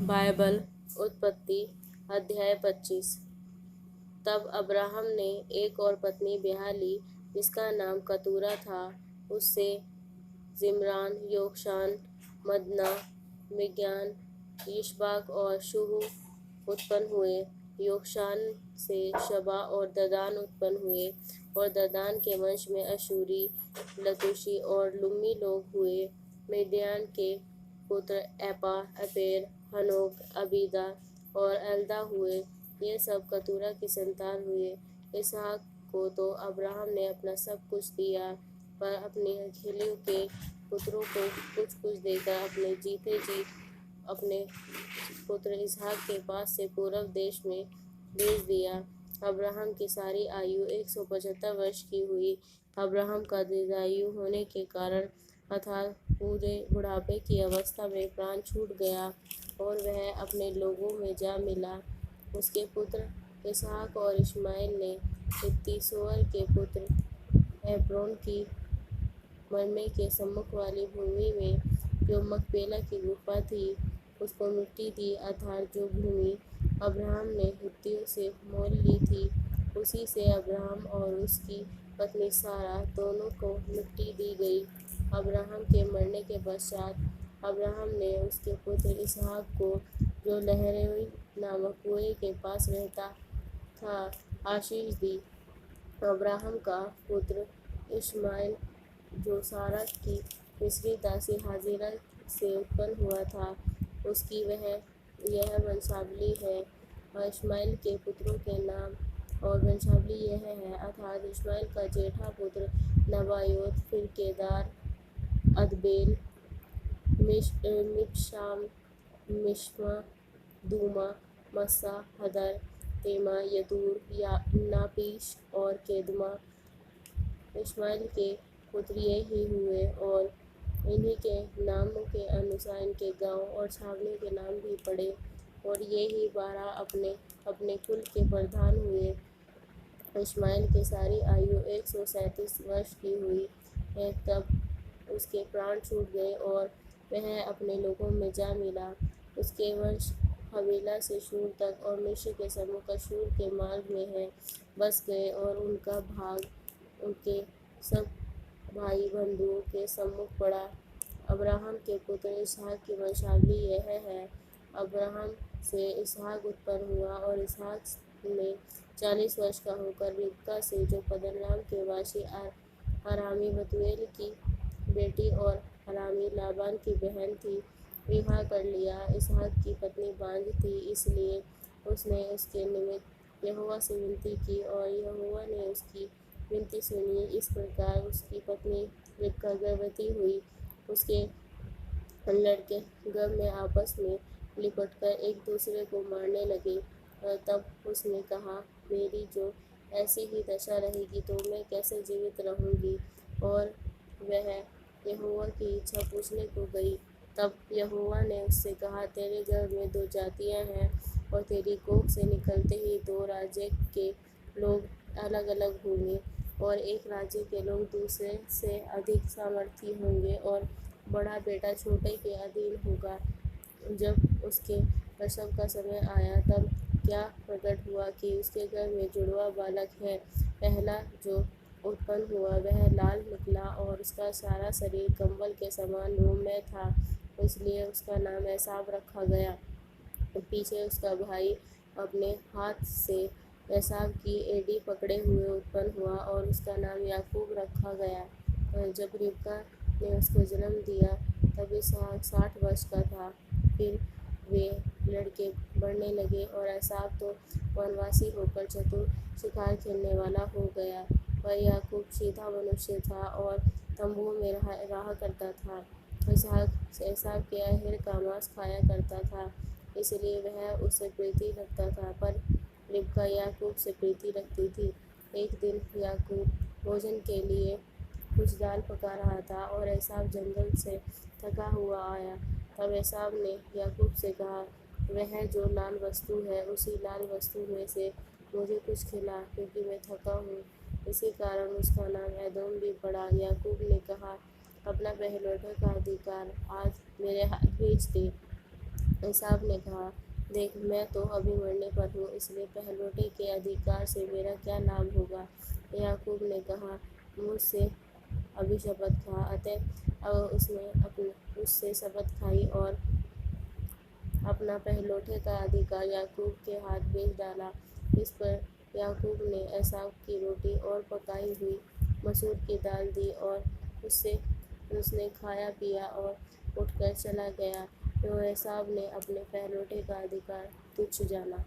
Bible उत्पत्ति अध्याय 25। तब अब्राहम ने एक और पत्नी ब्याह ली जिसका नाम कतूरा था। उससे जिम्रान, योक्षान, मदना, मिज्ञान, यिशबाक और शूह उत्पन्न हुए। योक्षान से शबा और ददान उत्पन्न हुए और ददान के वंश में अशूरी, लतूशी और लुम्मी लोग हुए। मिद्यान के पुत्र एपा, एपेर, हनोक, अबीदा और एल्दा हुए। ये सब कतूरा की संतान हुए। इसहाक को तो अब्राहम ने अपना सब कुछ दिया, पर अपनी अकेलियों के पुत्रों को कुछ कुछ देकर अपने जीते जी अपने पुत्र इसहाक के पास से पूर्व देश में भेज दिया। अब्राहम की सारी आयु 175 वर्ष की हुई। अब्राहम का दीर्घायु होने के कारण अर्थात पूरे बुढ़ापे की अवस्था में प्राण छूट गया और वह अपने लोगों में जा मिला। उसके पुत्र इसहाक और इश्माएल ने हित्ती सोअर के पुत्र हेब्रोन की मरमे के सम्मुख वाली भूमि में जो मकपेला की गुफा थी उसको मिट्टी दी, अर्थात जो भूमि अब्राहम ने हित्तियों से मोल ली थी उसी से अब्राहम और उसकी पत्नी सारा दोनों को मिट्टी दी गई। अब्राहम के मरने के पश्चात अब्राहम ने उसके पुत्र इसहाक को, जो लहरोई नामक कुएं के पास रहता था, आशीष दी। अब्राहम का पुत्र इश्माएल, जो सारा की मिस्री दासी हाजिरा से उत्पन्न हुआ था, उसकी यह वंशावली है। और इश्माएल के पुत्रों के नाम और वंशावली यह है, अर्थात इश्माएल का जेठा पुत्र नबायोत, फिर केदार, अदबेल, मिबशाम, मिश्मा, दूमा, मस्सा, हदर, तेमा, यतूर, नापीश और केदमा। इश्माएल के पुत्र ये ही हुए और इन्हीं के नामों के अनुसार इनके गांव और छावनी के नाम भी पड़े और ये ही 12 अपने अपने कुल के प्रधान हुए। इश्माएल की सारी आयु 137 वर्ष की हुई है तब उसके प्राण छूट गए और वह अपने लोगों में जा मिला। उसके वंश हवीला से शूर तक और मिस्र के सम्मुख अश्शूर के मार्ग में है बस गए और उनका भाग उनके सब भाई बंधुओं के सम्मुख पड़ा। अब्राहम के पुत्र इसहाक की वंशावली यह है। अब्राहम से इसहाक उत्पन्न हुआ और इसहाक ने 40 वर्ष का होकर रिबका से, जो पद्दनराम के वासी अरामी बतूएल की बेटी और अरामी लाबान की बहन थी, विवाह कर लिया। इसहाक की पत्नी बांझ थी, इसलिए उसने उसके निमित्त यहोवा से विनती की और यहोवा ने उसकी विनती सुनी। इस प्रकार उसकी पत्नी रिबका गर्भवती हुई। उसके लड़के गर्भ में आपस में लिपटकर एक दूसरे को मारने लगे। तब उसने कहा, मेरी जो ऐसी ही दशा रहेगी तो मैं कैसे जीवित रहूँगी। और वह यहोवा की इच्छा पूछने को गई। तब यहोवा ने उससे कहा, तेरे गर्भ में 2 जातियाँ हैं और तेरी कोख से निकलते ही 2 राज्य के लोग अलग अलग होंगे और एक राज्य के लोग दूसरे से अधिक सामर्थी होंगे और बड़ा बेटा छोटे के अधीन होगा। जब उसके प्रसव का समय आया तब क्या प्रकट हुआ कि उसके गर्भ में जुड़वा बालक है। पहला जो उत्पन्न हुआ वह लाल निकला और उसका सारा शरीर कंबल के समान रोममय था, इसलिए उसका नाम एसाव रखा गया। पीछे उसका भाई अपने हाथ से एसाव की एड़ी पकड़े हुए उत्पन्न हुआ और उसका नाम याकूब रखा गया। जब रिबका ने उसको जन्म दिया तब इसहाक 60 वर्ष का था। फिर वे लड़के बढ़ने लगे और एसाव तो वनवासी होकर चतुर शिकार खेलने वाला हो गया, पर याकूब सीधा मनुष्य था और तंबुओं में रहा करता था। इसहाक एसाव के अहेर का मांस खाया करता था, इसलिए वह उससे प्रीति रखता था, पर रिबका याकूब से प्रीति रखती थी। एक दिन याकूब भोजन के लिए कुछ दाल पका रहा था और एसाव जंगल से थका हुआ आया। तब एसाव ने याकूब से कहा, वह जो लाल वस्तु है उसी लाल वस्तु में से मुझे कुछ खिला, क्योंकि मैं थका हूँ। इसी कारण उसका नाम एदोम भी पड़ा। याकूब ने कहा, अपना पहलौठे का अधिकार आज मेरे हाथ भेज दे। एसाव ने कहा, देख, मैं तो अभी मरने पर हूँ, इसलिए पहलौठे के अधिकार से मेरा क्या लाभ होगा। याकूब ने कहा, मुझसे अभी शपथ खा। अतः अब उसने उससे शपथ खाई और अपना पहलौठे का अधिकार याकूब के हाथ भेज डाला। इस पर याकूब ने एसाव की रोटी और पकाई हुई मसूर की दाल दी और उसने खाया पिया और उठकर चला गया। तो एसाव ने अपने पहलौठे का अधिकार तुच्छ जाना।